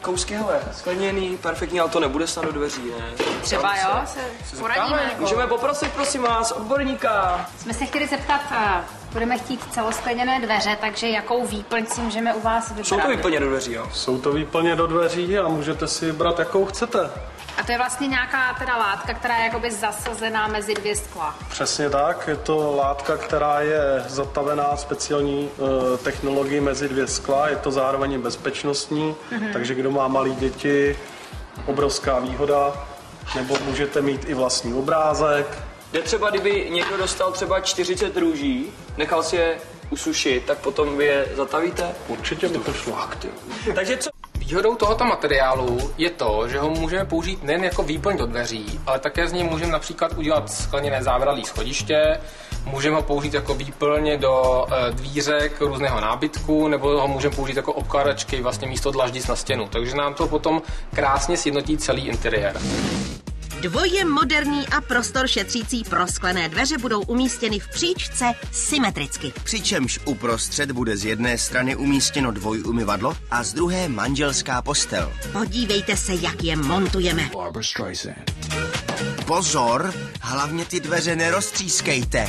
kousky, hele, skleněný, perfektní, ale to nebude snad do dveří, ne? Třeba jo, se poradíme. Můžeme poprosit, prosím vás, odborníka. Jsme se chtěli zeptat, budeme chtít celoskleněné dveře, takže jakou výplň si můžeme u vás vybrat? Jsou to výplně do dveří, jo? Jsou to výplně do dveří a můžete si vybrat, jakou chcete. A to je vlastně nějaká teda látka, která je jakoby zasazená mezi dvě skla. Přesně tak, je to látka, která je zatavená speciální technologií mezi dvě skla, je to zároveň bezpečnostní, takže kdo má malé děti, obrovská výhoda, nebo můžete mít i vlastní obrázek. Kde třeba, kdyby někdo dostal třeba 40 růží, nechal si je usušit, tak potom vy je zatavíte? Určitě by to šlo. Takže co? Výhodou tohoto materiálu je to, že ho můžeme použít nejen jako výplň do dveří, ale také z něj můžeme například udělat skleněné závralé schodiště, můžeme ho použít jako výplň do dvířek různého nábytku, nebo ho můžeme použít jako obkládačky vlastně místo dlaždic na stěnu. Takže nám to potom krásně sjednotí celý interiér. Dvoje moderní a prostor šetřící prosklené dveře budou umístěny v příčce symetricky. Přičemž uprostřed bude z jedné strany umístěno dvojumyvadlo a z druhé manželská postel. Podívejte se, jak je montujeme. Pozor, hlavně ty dveře neroztřískejte.